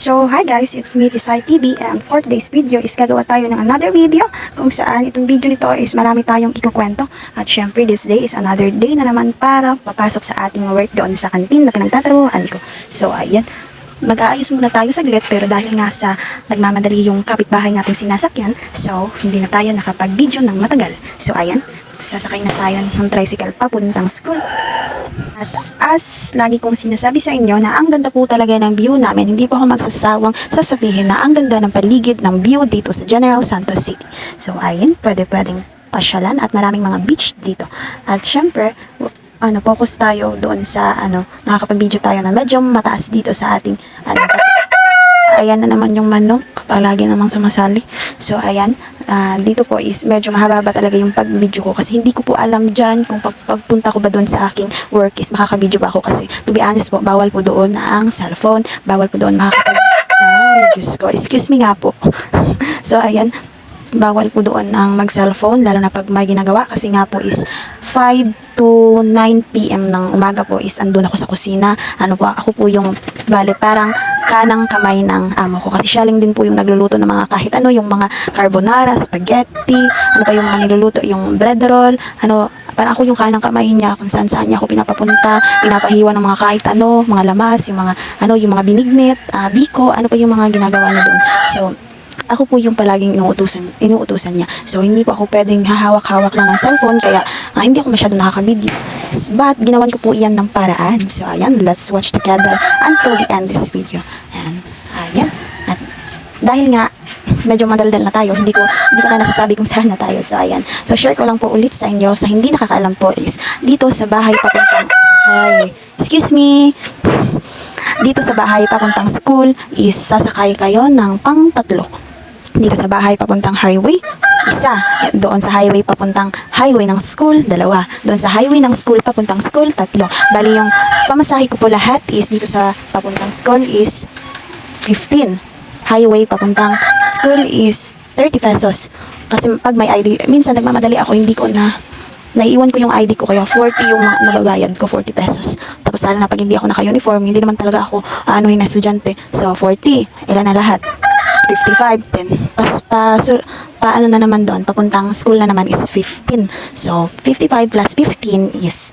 So, hi guys, it's me, Tisay TV, and for today's video is gagawa tayo ng another video kung saan itong video nito is marami tayong ikukwento. At syempre, this day is another day na naman para papasok sa ating work doon sa kantin na pinagtatrabahuan ko. So, ayan, mag-aayos muna tayo saglit pero dahil nga sa nagmamadali yung kapitbahay nating sinasakyan, so hindi na tayo nakapag-video ng matagal. So, ayan, sasakay na tayo ng tricycle papuntang school. At as lagi kong sinasabi sa inyo na ang ganda po talaga ng view namin, hindi po ako magsasawang sasabihin na ang ganda ng paligid ng view dito sa General Santos City. So ayun, pwedeng pasyalan at maraming mga beach dito. At syempre, focus tayo doon sa nakakapag-video tayo na medyo mataas dito sa ating ayan na naman yung manok, palagi namang sumasali. So ayan, dito po is medyo mahaba talaga yung pag-video ko kasi hindi ko po alam dyan kung pagpunta ko ba doon sa aking work is makaka-video ba ako kasi to be honest po, bawal po doon ang cellphone, bawal po doon Diyos ko, excuse me nga po. So ayan, bawal po doon ang mag-cellphone lalo na pag may ginagawa kasi nga po is 5 to 9 PM ng umaga po is andun ako sa kusina. Ako po yung parang kanang kamay ng amo ko kasi siya lang din po yung nagluluto ng mga kahit yung mga carbonara, spaghetti, pa yung mga niluluto, yung bread roll, parang ako yung kanang kamay niya kung saan niya ako pinapapunta, pinapahiwa ng mga kahit mga lamas, yung mga yung mga binignit, biko, pa yung mga ginagawa niya doon. So ako po yung palaging inuutusan niya. So, hindi po ako pwedeng hahawak-hawak lang ng cellphone, kaya hindi ako masyado nakaka-video. But, ginawan ko po iyan ng paraan. So, ayan, let's watch together until the end this video. And, ayan. At, dahil nga, medyo madaldal na tayo, hindi ko na nasasabi kung saan na tayo. So, ayan. So, share ko lang po ulit sa inyo, sa hindi nakakaalam po is, dito sa bahay papuntang, excuse me, dito sa bahay papuntang school is sasakay kayo ng pang-tatlo. Dito sa bahay papuntang highway, isa. Doon sa highway papuntang highway ng school, dalawa. Doon sa highway ng school papuntang school, tatlo. Bali yung pamasahe ko po lahat is dito sa papuntang school is 15. Highway papuntang school is 30 pesos. Kasi pag may ID, minsan nagmamadali ako, naiiwan ko yung ID ko, kaya 40 yung nababayad ko, 40 pesos. Tapos lalo na pag hindi ako naka-uniform, hindi naman talaga ako na estudyante. So 40, ilan na lahat? 55, 10. Paano na naman doon, papuntang school na naman is 15. So 55 plus 15 is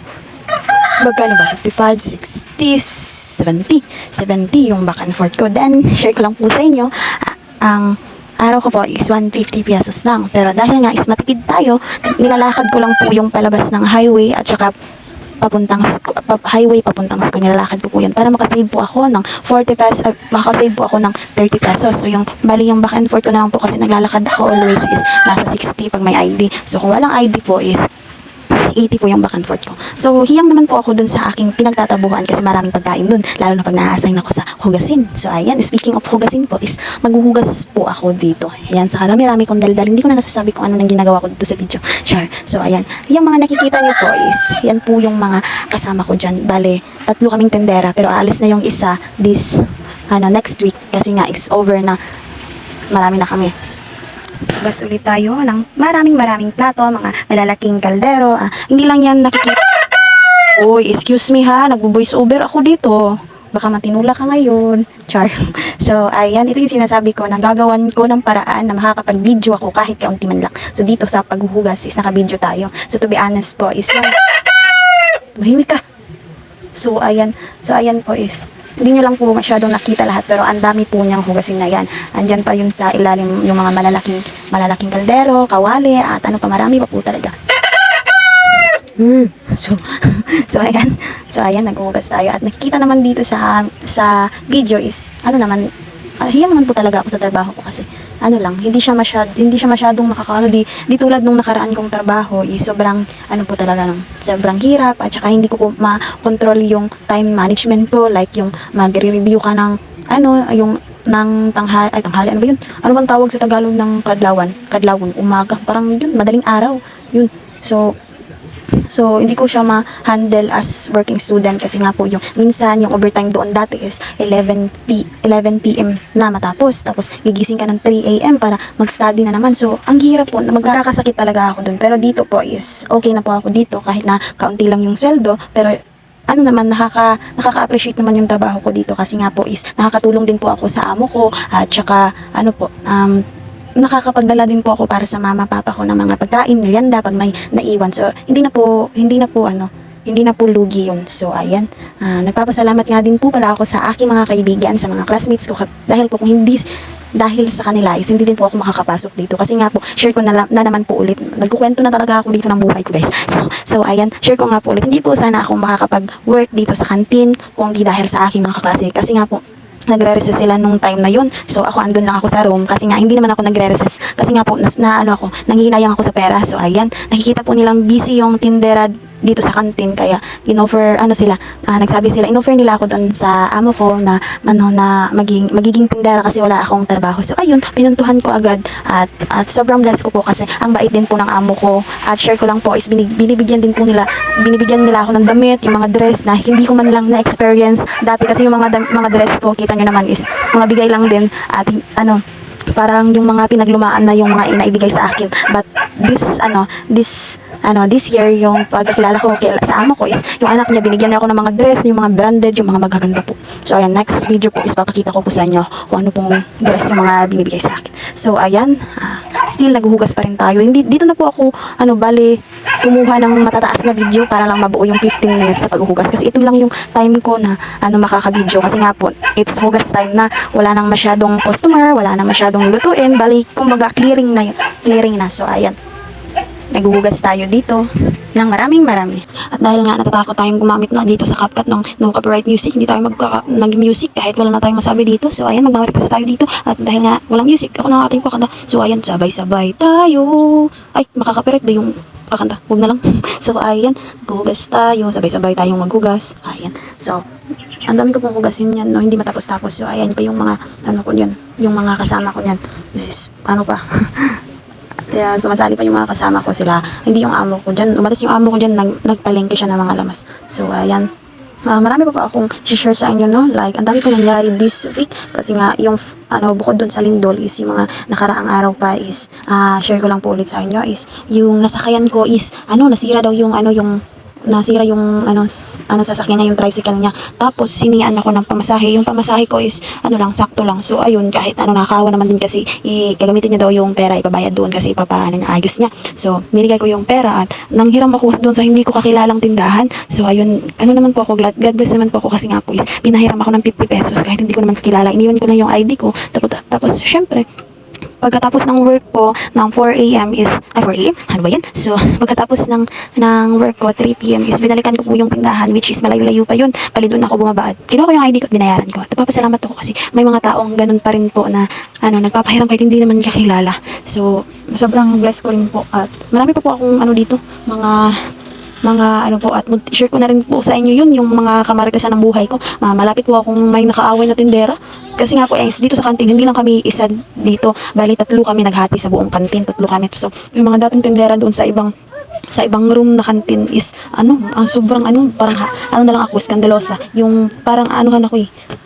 magkano ba? 55, 60, 70. 70 yung back and forth ko. Then, share ko lang po sa inyo, ang araw ko po is 150 pesos lang. Pero dahil nga is matipid tayo, nilalakad ko lang po yung palabas ng highway at saka highway papuntang school. Nilalakad ko po yan para makasave po ako ng 40 pesos, makasave po ako ng 30 pesos. So yung bali yung back and forth ko na lang po kasi naglalakad ako always is nasa 60 pag may ID. So kung walang ID po is 80 po yung back and forth ko. So, hiyang naman po ako dun sa aking pinagtatabuhan kasi maraming pagkain dun, lalo na pag na-assign ako sa hugasin. So, ayan, speaking of hugasin po is maghuhugas po ako dito. Ayan, sa karami-rami kong daldal. Hindi ko na nasasabi kung ano nang ginagawa ko dito sa video. Sure. So, ayan. Yung mga nakikita niyo po is, yan po yung mga kasama ko dyan. Bale, 3 kaming tendera, pero alis na yung isa next week kasi nga is over na, marami na kami. Gas ulit tayo ng maraming plato, mga malalaking kaldero. Hindi lang yan nakikita. Uy, excuse me ha, nagbo-voice over ako dito. Baka matinula ka ngayon. Char. So, ayan, ito yung sinasabi ko, nagagawan ko ng paraan na makakapag-video ako kahit kaunti man lang. So, dito sa paghuhugas is naka-video tayo. So, to be honest po is yan. Mahimik ka. So, ayan po is hindi nyo lang po masyadong nakita lahat pero ang dami po niyang hugasin na yan. Andyan pa yun sa ilalim yung mga malalaking kaldero, kawali, at marami pa po talaga. So ayan, naghuhugas tayo at nakikita naman dito sa video is hiyang naman po talaga ako sa trabaho ko kasi hindi siya masyadong di tulad nung nakaraan kong trabaho sobrang sobrang hirap at saka hindi ko po ma-control yung time management ko, like yung magre-review ka ng yung ng tanghali, ano ba yun? Ano bang tawag sa Tagalog ng kadlawon, umaga, parang yun, madaling araw yun. So, hindi ko siya ma-handle as working student kasi nga po minsan yung overtime doon dati is 11 PM na matapos. Tapos, gigising ka ng 3 AM para mag-study na naman. So, ang hirap po, magkakasakit talaga ako doon. Pero dito po is, okay na po ako dito kahit na kaunti lang yung sweldo. Pero, ano naman, nakaka-appreciate naman yung trabaho ko dito kasi nga po is nakakatulong din po ako sa amo ko at saka ano po, nakakapagdala din po ako para sa mama papa ko ng mga pagkain, merienda pag may naiwan. So hindi na po lugi yun. So ayan, nagpapasalamat nga din po pala ako sa aking mga kaibigan, sa mga classmates ko dahil po kung hindi dahil sa kanila is hindi din po ako makakapasok dito kasi nga po share ko na naman po ulit, nagkukwento na talaga ako dito ng buhay ko guys. So ayan, share ko nga po ulit, hindi po sana ako makakapag work dito sa kantin kung di dahil sa aking mga kaklase kasi nga po nagre-recess sila nung time na yun. So ako andun lang ako sa room kasi nga hindi naman ako nagre-recess kasi nga po nanghihinayang ako sa pera. So ayan, nakikita po nilang busy yung tindera dito sa kantin kaya nagsabi sila, inoffer nila ako doon sa amo ko na magiging tindera kasi wala akong trabaho. So ayun, pinuntuhan ko agad at sobrang blessed ko po kasi ang bait din po ng amo ko at share ko lang po is binibigyan nila ako ng damit, yung mga dress na hindi ko man lang na-experience dati kasi yung mga dress ko, kita nyo naman is mga bigay lang din at parang yung mga pinaglumaan na yung mga inaibigay sa akin. But this year yung pagkakilala ko sa amo ko is yung anak niya binigyan niya ako ng mga dress, yung mga branded, yung mga magaganda po. So ayan, next video po is papakita ko po sa inyo kung ano pong dress yung mga binibigay sa akin. So ayan, still naghuhugas pa rin tayo. Dito na po ako kumuha ng matataas na video para lang mabuo yung 15 minutes sa paghuhugas kasi ito lang yung time ko na makaka-video kasi nga po it's hugas time na, wala nang masyadong customer, wala nang masyadong lutuin, kumbaga clearing na. So ayan, naghuhugas tayo dito ng marami. At dahil nga natatakot tayong gumamit na dito sa CapCut ng no copyright music, hindi tayo mag-music kahit wala na tayong masabi dito. So ayan, magmamaripas tayo dito at dahil nga walang music, ako na ating kakanta. So ayan, sabay-sabay tayo. Ay, makaka-copyright ba yung kakanta? Huwag na lang. So ayan, maghuhugas tayo, sabay-sabay tayong maghugas. Ayan, so ang dami ko pong hugasin yan, no? Hindi matapos-tapos. So ayan pa yung mga yung mga kasama ko yan. Yes, kaya sumasali pa yung mga kasama ko, sila, hindi yung amo ko dyan. Umalis yung amo ko dyan, nagpalengke siya ng mga lamas. So ayan, marami pa akong share sa inyo, no? Like, ang dami pa nangyari this week kasi nga yung bukod dun sa lindol is yung mga nakaraang araw pa is share ko lang po ulit sa inyo is yung nasakayan ko is nasira daw yung sasakyan niya, yung tricycle niya. Tapos siniyaan ako ng pamasahe. Yung pamasahe ko is sakto lang. So ayun, kahit nakakawa naman din kasi gagamitin niya daw yung pera, ipabayad doon kasi ayos niya. So binigay ko yung pera at nanghiram ako doon sa hindi ko kakilalang tindahan. So ayun, naman po ako, God bless naman po ako kasi nga po is pinahiram ako ng 50 pesos kahit hindi ko naman kakilala. Iniwan ko lang yung ID ko. Tapos syempre, pagkatapos ng work ko ng 4 AM is 4 AM? Ano ba yan? So, pagkatapos ng work ko 3 PM is binalikan ko po yung tindahan, which is malayo-layo pa yun. Bali doon ako bumaba at kinuha ko yung ID ko at binayaran ko. At nagpapasalamat ako kasi may mga taong ganun pa rin po na nagpapahiram kahit hindi naman kakilala. So, sobrang blessed ko rin po at marami pa po akong dito, mga at share ko na rin po sa inyo yun, yung mga kamarikasan ng buhay ko. Malapit po akong may nakaaway na tindera. Kasi nga po, dito sa kantin, hindi lang kami isa dito. Bali, 3 kami naghati sa buong kantin. 3 kami. So, yung mga dating tindera doon sa ibang room na kantin is, sobrang, parang, na lang ako, skandalosa. Yung, parang, ako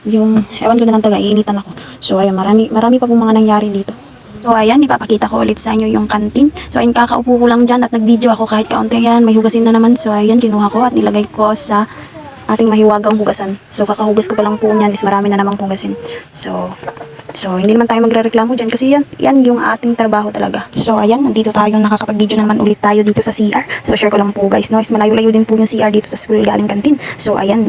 yung, ewan ko na lang taga, iinitan ako. So, ayan, marami pa pong mga nangyari dito. So ayan, ipapakita ko ulit sa inyo yung kantin. So ayun, kakaupo ko lang dyan at nag-video ako kahit kaunti yan. May hugasin na naman. So ayan, kinuha ko at nilagay ko sa ating mahiwagang hugasan. So kakahugas ko pa lang po niyan is marami na namang hugasin. So hindi naman tayo magrereklamo dyan kasi yan yung ating trabaho talaga. So ayan, nandito tayo, nakakapag-video naman ulit tayo dito sa CR. So share ko lang po guys, no, is malayo-layo din po yung CR dito sa school galing kantin. So ayan,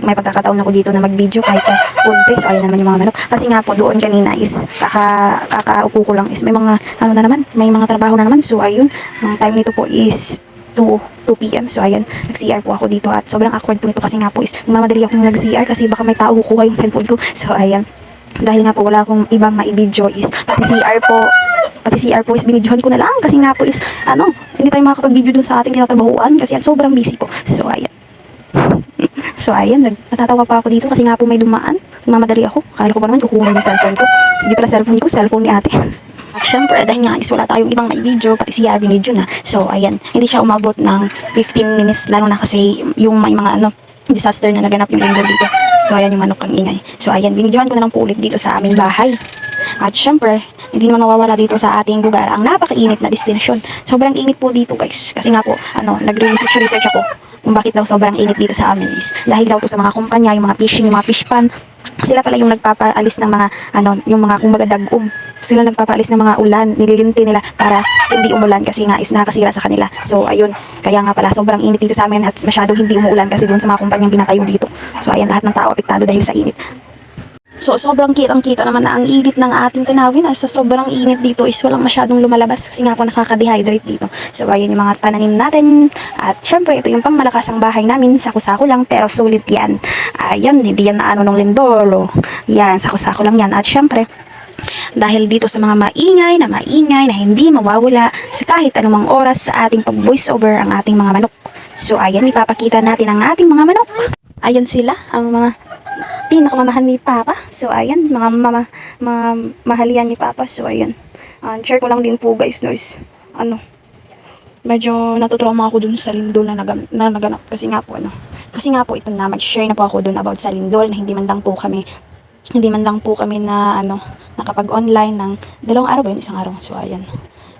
may pagkakataon ako dito na mag-video kahit konti. So ayan naman yung mga manok. Kasi nga po doon kanina is kakaupo ko lang is may mga na naman, may mga trabaho na naman. So ayun, ang time nito po is 2 PM. So ayan, nag-CR po ako dito at sobrang awkward po nito kasi nga po is nagmamadali ako nag-CR kasi baka may tao kukuha yung cellphone ko. So ayan, dahil nga po wala akong ibang ma-video is pati CR po is binidyohan ko na lang kasi nga po is hindi tayo makakapag-video dun sa ating tinatrabahuan kasi sobrang busy po. So ayan, natatawa pa ako dito kasi nga po may dumaan, mamadali ako, akala ko pa naman kukuha yung cellphone ko kasi di pala cellphone ko, cellphone ni ate. At syempre, dahil nga is wala tayong ibang ma-video, pati CR binidyo na. So ayan, hindi siya umabot ng 15 minutes lalo na kasi yung may mga disaster na naganap yung lindol dito. So ayan yung manok ang ingay. So ayan, binidyohan ko na lang po ulit dito sa aming bahay. At syempre, hindi naman mawawala dito sa ating lugar ang napakainit na destinasyon. Sobrang init po dito guys. Kasi nga po, nagre-research ako kung bakit daw sobrang init dito sa amin is dahil daw to sa mga kumpanya, yung mga fishing, yung mga fish pan, sila pala yung nagpapaalis ng mga yung mga kumbaga dagom. Sila nagpapaalis ng mga ulan, nililinti nila para hindi umulan kasi nga is nakakasira sa kanila. So ayun, kaya nga pala sobrang init dito sa amin at masyado hindi umuulan kasi doon sa mga kumpanyang pinatayo dito. So ayan, lahat ng tao apektado dahil sa init. So, sobrang kitang-kita naman na ang init ng ating tanawin. Sa sobrang init dito is walang masyadong lumalabas kasi nga po nakaka-dehydrate dito. So, ayun yung mga pananim natin. At syempre, ito yung pangmalakas ang bahay namin. Sako-sako lang, pero sulit yan. Ayan, hindi yan na ng lindol. Yan, sako-sako lang yan. At syempre, dahil dito sa mga maingay na hindi mawawala sa kahit anumang oras sa ating pag-voice over ang ating mga manok. So, ayan, ipapakita natin ang ating mga manok. Ayan sila, ang mga pinakamamahal ni Papa. So, ayan, mga mahalian ni Papa. So, ayan. Share ko lang din po guys, no, is, medyo natutrauma ako dun sa lindol na naganap. Kasi nga po, ito na, mag-share na po ako dun about sa lindol na hindi man lang po kami na, nakapag-online ng 2 araw ba yun, 1 araw. So, ayan.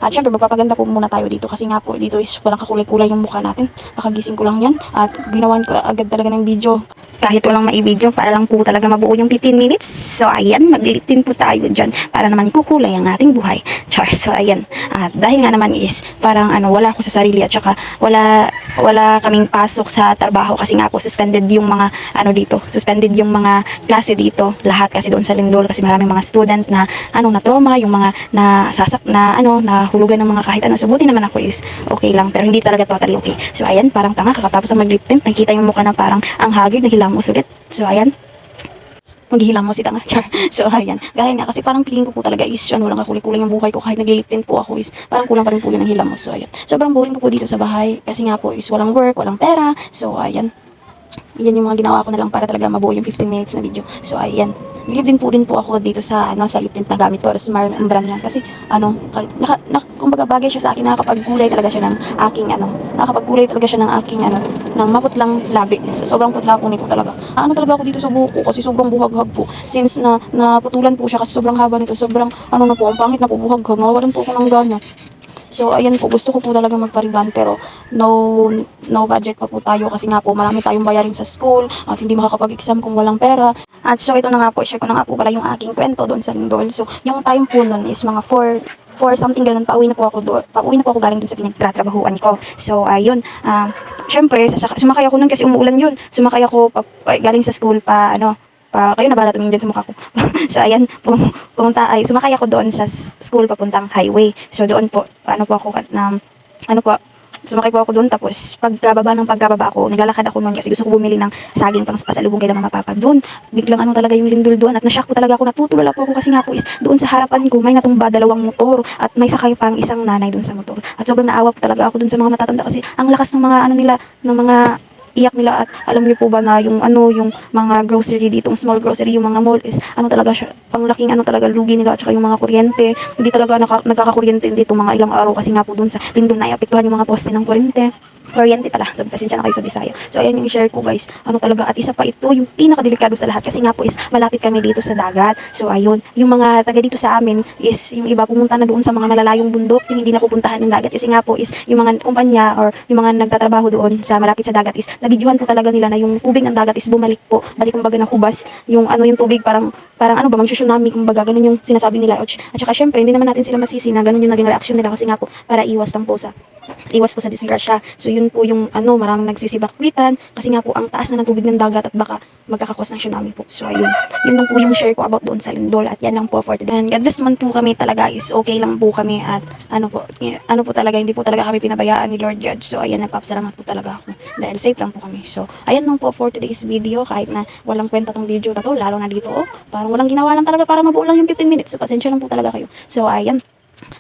At syempre, magpapaganda po muna tayo dito kasi nga po, dito is walang kakulay-kulay yung mukha natin. Kakagising ko lang yan at ginawan ko agad talaga ng video. Kahit walang maibidyo, para lang po talaga mabuo yung 15 minutes. So, ayan, maglilitin po tayo dyan para naman kukulay ang ating buhay. Char, so, ayan. At dahil nga naman is, parang wala ako sa sarili at saka wala kaming pasok sa trabaho kasi nga po suspended yung mga, suspended yung mga klase dito. Lahat kasi doon sa lindol kasi maraming mga student na, na trauma, yung mga nahulugan ng mga kahit ano. So, buti naman ako is okay lang, pero hindi talaga totally okay. So, ayan, parang tanga, kakatapos ang mag-lip tint, nakita yung mukha na parang ang haggard, nahilamos ulit. So, ayan. Maghihilamos si tanga. Char. So, ayan. Gaya nga, kasi parang feeling ko po talaga is, walang kakulay-kulay yung buhay ko kahit nag-lip tint po ako is, parang kulang pa rin po yun ng hilamos. So, ayan. Sobrang boring ko po dito sa bahay kasi nga po is walang work, walang pera. So, ayan. Yan yung mga ginawa ko na lang para talaga mabuo yung 15 minutes na video. So, ayan. Bilib din po ako dito sa, sa lip tint na gamit ko. Smart ang brand niya. Kasi, kumbaga bagay siya sa akin. Nakakapagkulay talaga siya ng aking, nakakapagkulay talaga siya ng aking, ng maputlang labi. So, sobrang putla po nito talaga. Talaga ako dito sa buhok ko kasi sobrang buhaghag po. Since naputulan po siya kasi sobrang haba nito. Sobrang, ang pangit na po buhaghag. Nawawalan po ako ng gana. So, ayan po, gusto ko po talaga magpariban pero no budget pa po tayo kasi nga po marami tayong bayarin sa school at hindi makakapag-exam kung walang pera. At so, ito na nga po, share ko na nga po pala yung aking kwento doon sa lindol. So, yung time po nun is mga 4 something ganun, pauwi na po ako galing dun sa pinagtatrabahuan ko. So, ayun, syempre, sumakay ako nun kasi umuulan yun. Sumakay ako galing sa school kayo na bala tumingin dyan sa mukha ko. So, ayan, sumakay ako doon sa school papuntang highway. So, doon po, sumakay po ako doon, tapos pagkababa ako, naglalakad ako noon kasi gusto ko bumili ng saging pang pasalubong kay Mama Papa. Doon, biglang talaga yung lindol doon at nashock po talaga ako, natutulala po ako kasi nga po is doon sa harapan ko may natumba 2 motor at may sakay pang isang nanay doon sa motor. At sobrang naawa po talaga ako doon sa mga matatanda kasi ang lakas ng mga iyak nila. At alam niyo po ba na yung mga grocery dito, small grocery, yung mga mall is talaga siya, panglaking talaga lugi nila at saka yung mga kuryente, hindi talaga nagkakakuryente dito mga ilang araw kasi nga po dun sa lindol na iapektuhan yung mga poste ng kuryente pala. So, pasensya na kayo sa Bisaya. So, ayan yung share ko guys. Talaga. At isa pa ito, yung pinakadelikado sa lahat kasi nga po is malapit kami dito sa dagat. So, ayun. Yung mga taga dito sa amin is yung iba pumunta na doon sa mga malalayong bundok, yung hindi na pupuntahan ng dagat. Kasi nga po is yung mga kumpanya or yung mga nagtatrabaho doon sa malapit sa dagat is nabidyohan po talaga nila na yung tubig ng dagat is balik kumbaga ng hubas. Yung yung tubig parang mag-tsunami, kumbaga ganun yung sinasabi nila. At saka syempre, hindi naman natin sila masisi na ganun yung naging reaction nila kasi nga po para iwas po sa disgrasya. So, yun po yung maraming nagsisibakwitan kasi nga po ang taas na ng tubig ng dagat at baka magkakakos ng tsunami po. So, ayun. Yun lang po yung share ko about doon sa lindol at yan lang po for today. And God bless naman po kami talaga is okay lang po kami at talaga, hindi po talaga kami pinabayaan ni Lord God. So, ayan, nagpapasalamat po talaga ako dahil safe lang po kami. So, ayan lang po for today's video kahit na walang kwenta tong video na to, lalo na dito, parang walang ginawa lang talaga para mabuo lang yung 15 minutes. So, pasensya lang po talaga kayo. So, ayan.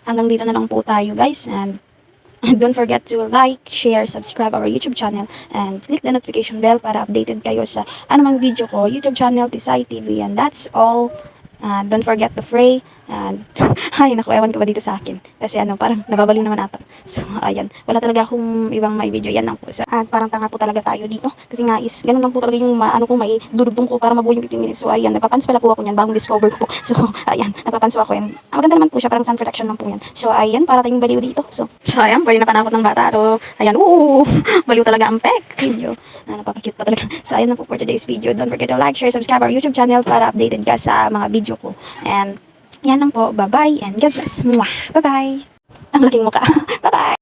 Hanggang dito na lang po tayo guys and don't forget to like, share, subscribe our YouTube channel and click the notification bell para updated kayo sa anumang video ko, YouTube channel, Tisay TV, and that's all. Don't forget to pray And, ay, naku, ewan ko ba dito sa akin. Kasi parang nababaliw naman ata. So, ayan. Wala talaga akong ibang may video. Yan lang po. So, at parang tanga po talaga tayo dito. Kasi nga is, ganun lang po talaga yung ko may dudugtong ko para mabuo yung 15 minutes. So, ayan. Nagpapans pala po ako niyan. Bagong discover ko po. So, ayan. Nagpapans po ako yan. Maganda naman po siya. Parang sun protection lang po yan. So, ayan. Para tayong baliw dito. So, ayan. Pwede na panakot ng bata. So, ayan. Baliw talaga ang pek. Video. Napapakute pa talaga. So, ayan na po for today's video. Don't forget to like, share, subscribe our YouTube channel para updated ka sa mga video ko. And, yan lang po. Bye-bye and God bless. Mwah. Bye-bye. Ang laking mukha. Bye-bye.